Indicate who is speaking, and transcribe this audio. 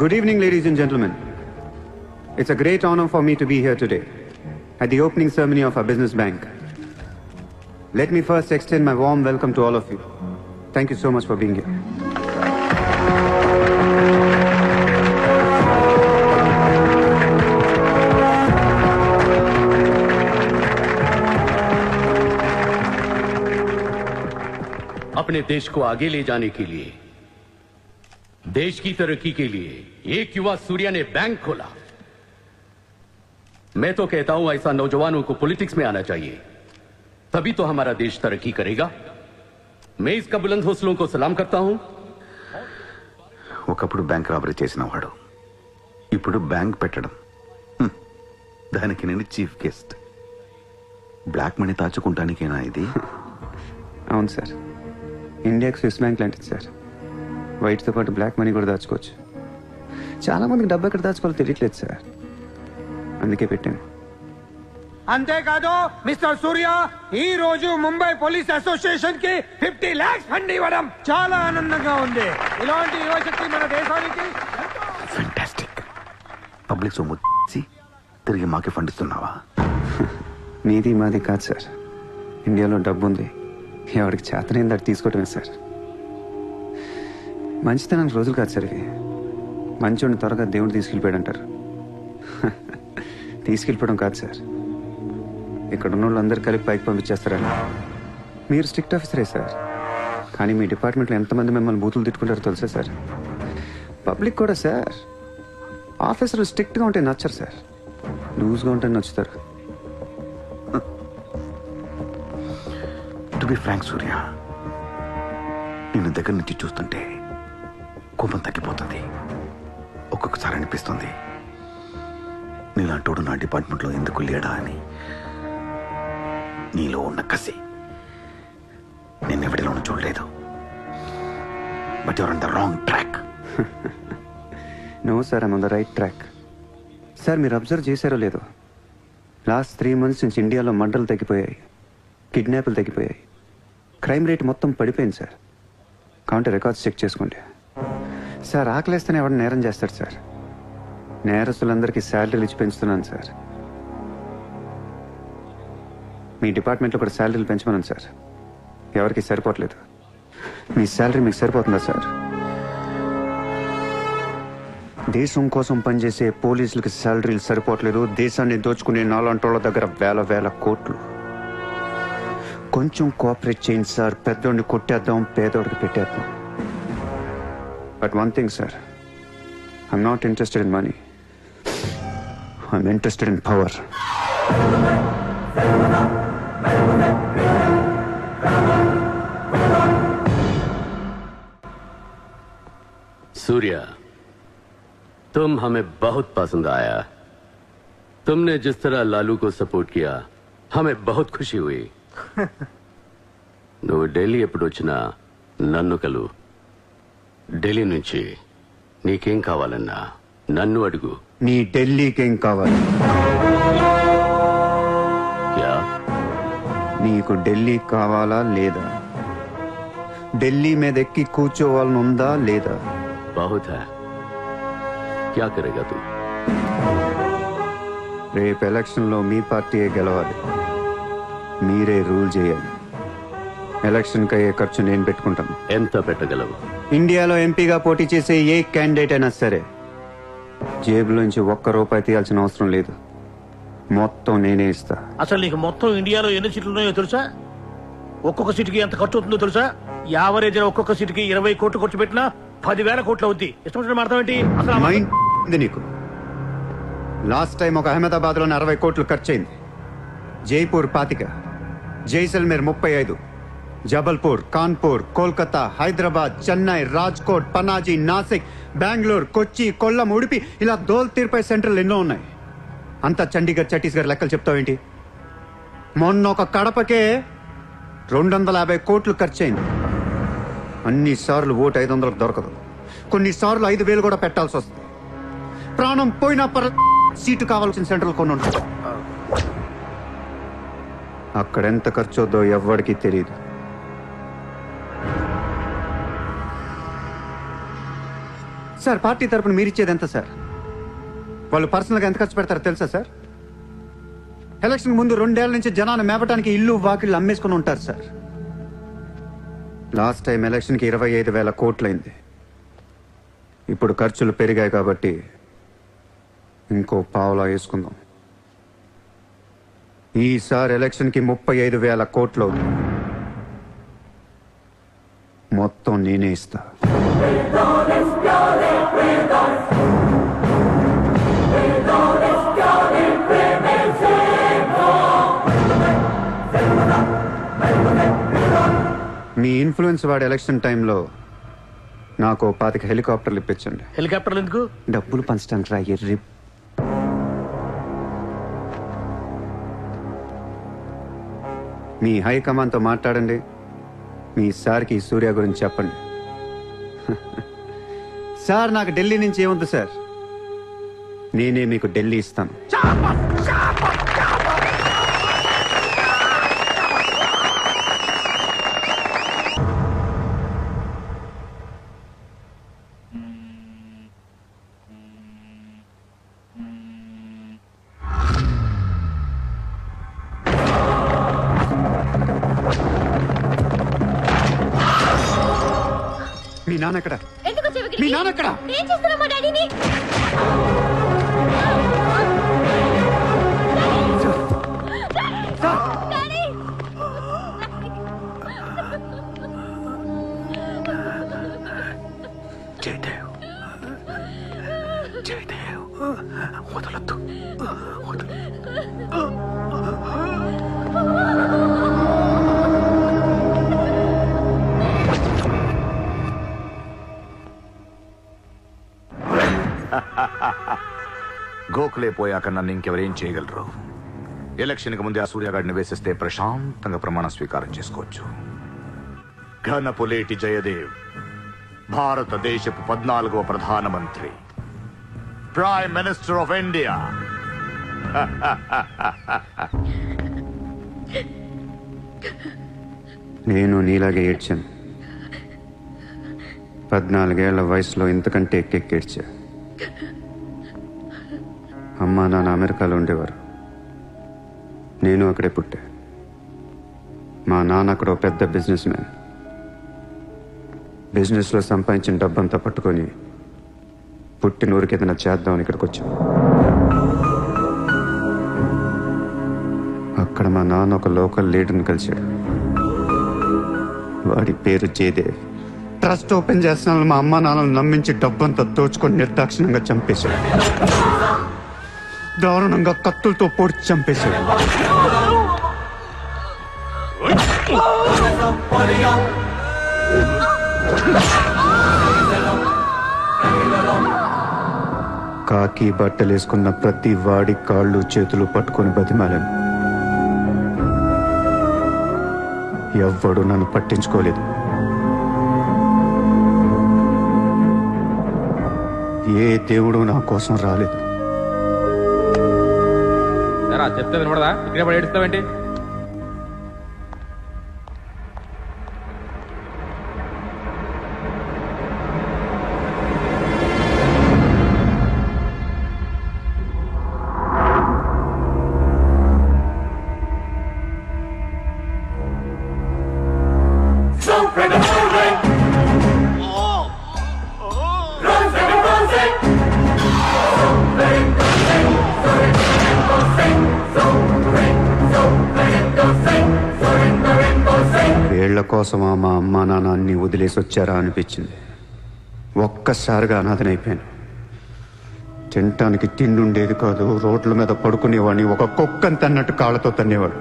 Speaker 1: Good evening, ladies and gentlemen. It's a great honor for me to be here today at the opening ceremony of our business bank. Let me first extend my warm welcome to all of you. Thank you so much for being here.
Speaker 2: अपने देश को आगे ले जाने के लिए, देश की तरक्की के लिए एक युवा सूर्या ने बैंक खोला। मैं तो कहता हूं ऐसा नौजवानों को पॉलिटिक्स में आना चाहिए, तभी तो हमारा देश तरक्की करेगा। मैं इसका बुलंद हौसलों को सलाम करता हूं।
Speaker 3: ఒకప్పుడు బ్యాంక్ రాబరీ చేసినవాడు ఇప్పుడు బ్యాంక్ పెట్టడం, దానికి నేను చీఫ్ గెస్ట్. బ్లాక్ మనీ దాచుకుంటానికేనా ఇది?
Speaker 1: అవును సార్, ఇండియాకి స్విస్ బ్యాంక్ లాంటిది సార్. వైట్తో పాటు బ్లాక్ మనీ కూడా దాచుకోవచ్చు. చాలామందికి డబ్బు ఎక్కడ దాచుకోవాలో తెలియట్లేదు సార్, అందుకే పెట్టాను.
Speaker 4: అంతేకాదు మిస్టర్ సూర్య, ఈ రోజు ముంబై పోలీస్ అసోసియేషన్ కి 50 lakhs ఫండ్ ఇవ్వడం చాలా ఆనందంగా ఉంది. ఇలాంటి యువశక్తి మన దేశానికి
Speaker 3: ఫెంటాస్టిక్. పబ్లిక్ సొమ్ము తిరిగి మాకే ఫండ్ ఇస్తున్నావా?
Speaker 1: మీది మాది కాదు సార్, ఇండియాలో డబ్బు ఉంది, ఎవరికి చేతనైంది దాన్ని తీసుకోవటమే సార్. మంచితనానికి రోజులు కాదు సార్ ఇవి. మంచోడిని త్వరగా దేవుడు తీసుకెళ్ళిపోయాడు అంటారు. తీసుకెళ్ళిపోవడం కాదు సార్, ఇక్కడ ఉన్న వాళ్ళందరూ కలిపి పైకి పంపించేస్తారని. మీరు స్ట్రిక్ట్ ఆఫీసరే సార్, కానీ మీ డిపార్ట్మెంట్లో ఎంతమంది మిమ్మల్ని బూతులు తిట్టుకుంటారో తెలుసా సార్? పబ్లిక్ కూడా సార్, ఆఫీసర్లు స్ట్రిక్ట్గా ఉంటే నచ్చరు సార్, లూజ్గా ఉంటే నచ్చుతారు.
Speaker 3: టు బి ఫ్రాంక్ సూర్య, నిన్ను దగ్గర నుంచి చూస్తుంటే కోపం తగ్గిపోతుంది. ఒక్కొక్కసారి అనిపిస్తుంది నీలాంటోడు నా డిపార్ట్మెంట్లో ఎందుకు లేడా అని. నీలో ఉన్న కసి నేను ఎవరిలోనూ చూడలేదు. But you're on the wrong track.
Speaker 1: No sir, I'm on the right track. Sir మీరు అబ్జర్వ్ చేశారో లేదో, లాస్ట్ 3 months నుంచి ఇండియాలో మర్డర్లు తగ్గిపోయాయి, కిడ్నాప్లు తగ్గిపోయాయి, క్రైమ్ రేట్ మొత్తం పడిపోయింది సార్. కావంటే రికార్డ్స్ చెక్ చేసుకోండి సార్. ఆకలేస్తేనే ఎవరు నేరం చేస్తాడు సార్? నేరస్తులందరికీ శాలరీలు ఇచ్చి పెంచుతున్నాను సార్. మీ డిపార్ట్మెంట్లో కూడా శాలరీలు పెంచమన్నాను సార్, ఎవరికి సరిపోవట్లేదు. మీ శాలరీ మీకు సరిపోతుందా సార్? దేశం కోసం పనిచేసే పోలీసులకి శాలరీలు సరిపోవట్లేదు, దేశాన్ని దోచుకునే నాలాంటోళ్ళ దగ్గర వేల కోట్లు. కొంచెం కోఆపరేట్ చేయండి సార్, పెద్దోడిని కొట్టేద్దాం, పేదోడికి పెట్టేద్దాం. But one thing sir, I'm not interested in money, I'm interested in power.
Speaker 2: Surya, तुम हमें बहुत पसंद आया। तुमने जिस तरह लालू को सपोर्ट किया, हमें बहुत खुशी हुई. నువ్వు ఢిల్లీ ఎప్పుడు వచ్చినా నన్ను కలు. ఢిల్లీ నుంచి నీకేం కావాలన్నా నన్ను అడుగు.
Speaker 1: నీ ఢిల్లీకేం కావాలి?
Speaker 2: క్యా?
Speaker 1: నీకు ఢిల్లీ కావాలా లేదా? ఢిల్లీ మీద ఎక్కి కూర్చోవాలని ఉందా లేదా?
Speaker 2: बहुत है, क्या करेगा तू?
Speaker 1: రేపు ఎలక్షన్లో మీ పార్టీయే గెలవాలి, మీరే రూల్ చేయాలి. ఎలక్షన్కి అయ్యే ఖర్చు నేను పెట్టుకుంటాను.
Speaker 2: ఎంత పెట్టగలవు?
Speaker 1: ఇండియాలో ఎంపీగా పోటీ చేసే ఏ క్యాండిడేట్ అయినా సరే జేబులోంచి ₹1 తీయాల్సిన అవసరం లేదు, మొత్తం నేనే ఇస్తా.
Speaker 4: అసలు నీకు మొత్తం ఇండియాలో ఎన్ని సీట్లు ఉన్నాయో తెలుసా? ఒక్కొక్క సీటుకి ఎంత ఖర్చు అవుతుందో తెలుసా? యావరేజ్ ఒక్కొక్క సీటుకి 20 కోట్లు ఖర్చు పెట్టినా 10,000 కోట్లు అవుద్ది. ఇష్టం అర్థం ఏంటి అసలు?
Speaker 1: మైండ్ ఉంది నీకు? లాస్ట్ టైం ఒక అహ్మదాబాద్లోనే 60 కోట్లు ఖర్చు అయింది, జైపూర్ 25, జైసల్మేర్ 35, జబల్పూర్, కాన్పూర్, కోల్కతా, హైదరాబాద్, చెన్నై, రాజ్కోట్, పనాజీ, నాసిక్, బెంగళూరు, కొచ్చి, కొల్లం, ఉడిపి, ఇలా దోల్ తీర్పై సెంటర్లు ఎన్నో ఉన్నాయి. అంతా చండీగఢ్, ఛత్తీస్గఢ్ లెక్కలు చెప్తావేంటి? మొన్న ఒక కడపకే 250 కోట్లు ఖర్చు అయింది. అన్నిసార్లు ఓటు 500 దొరకదు, కొన్నిసార్లు 5,000 కూడా పెట్టాల్సి వస్తుంది. ప్రాణం పోయినా సీటు కావాల్సిన సెంటర్లు కొన్ని ఉంటాయి. అక్కడెంత ఖర్చు అవుద్దో ఎవ్వడికి తెలియదు. సార్ పార్టీ తరపున మీరు ఇచ్చేది ఎంత సార్? వాళ్ళు పర్సనల్గా ఎంత ఖర్చు పెడతారో తెలుసా సార్? ఎలక్షన్ ముందు 2 ఏళ్ల నుంచి జనాన్ని మేపటానికి ఇల్లు వాకిళ్ళు అమ్మేసుకుని ఉంటారు సార్. లాస్ట్ టైం ఎలక్షన్కి 25,000 కోట్లయింది. ఇప్పుడు ఖర్చులు పెరిగాయి కాబట్టి ఇంకో పావులా వేసుకుందాం. ఈసారి ఎలక్షన్కి 35,000 కోట్లు అవుతుంది. మొత్తం నేనే ఇస్తా. మీ ఇన్ఫ్లుయెన్స్ వాడి ఎలక్షన్ టైంలో నాకు 25 హెలికాప్టర్లు ఇప్పించండి.
Speaker 5: హెలికాప్టర్లు ఎందుకు?
Speaker 1: డబ్బులు పంచడానికి రా ఎర్రి. మీ హైకమాండ్తో మాట్లాడండి. మీ సార్కి సూర్య గురించి చెప్పండి. సార్ నాకు ఢిల్లీ నుంచి ఏముంది సార్, నేనే మీకు ఢిల్లీ ఇస్తాను. మీ నాన్న ఎక్కడ? మీ నాన్న ఎక్కడ?
Speaker 6: ఏం చేస్తున్నావు మా డాడీని?
Speaker 3: జయదేవ్, జయదేవ్, వదలొద్దు, గోఖలే పోయాక నన్ను ఇంకెవరేం చేయగలరు? ఎలక్షన్కి ముందే ఆ సూర్యగాడిని వేసేస్తే ప్రశాంతంగా ప్రమాణ స్వీకారం చేసుకోవచ్చు. ఘనపులేటి జయదేవ్ భారతదేశపు 14వ ప్రధానమంత్రి, ప్రైమ్ మినిస్టర్ ఆఫ్ ఇండియా.
Speaker 1: నేను నీలాగే ఏడ్చాను. 14 ఏళ్ల వయసులో ఇంతకంటే ఎక్కెక్కేడ్చా. అమ్మా నాన్న అమెరికాలో ఉండేవారు, నేను అక్కడే పుట్టా. మా నాన్న అక్కడ పెద్ద బిజినెస్ మ్యాన్. బిజినెస్లో సంపాదించిన డబ్బంతా పట్టుకొని పుట్టిన ఊరికి ఏదైనా చేద్దామని ఇక్కడికి వచ్చాం. అక్కడ మా నాన్న ఒక లోకల్ లీడర్ని కలిశాడు. వాడి పేరు జయదేవ్. ట్రస్ట్ ఓపెన్ చేస్తున్నాను మా అమ్మ నాన్నలు నమ్మించి డబ్బంతా దోచుకొని నిర్దాక్షిణంగా చంపేశాడు. దారుణంగా కత్తులతో పొడిచి చంపేశాడు. కాకి బట్టలేసుకున్న ప్రతి వాడి కాళ్ళు చేతులు పట్టుకొని బతిమాలను. ఎవ్వడు నన్ను పట్టించుకోలేదు. ఏ దేవుడు నా కోసం రాలేదు.
Speaker 5: చెప్తే వినపడదా? ఇక్కడే పడి ఏడుస్తావేంటి? వీళ్ల కోసమా మా అమ్మా నాన్న అన్ని వదిలేసి వచ్చారా అనిపించింది. ఒక్కసారిగా అనాథనైపోయాను. తినటానికి తిండి ఉండేది కాదు. రోడ్ల మీద పడుకునేవాడిని. ఒక కుక్కని తన్నట్టు కాళ్ళతో తన్నేవాడు.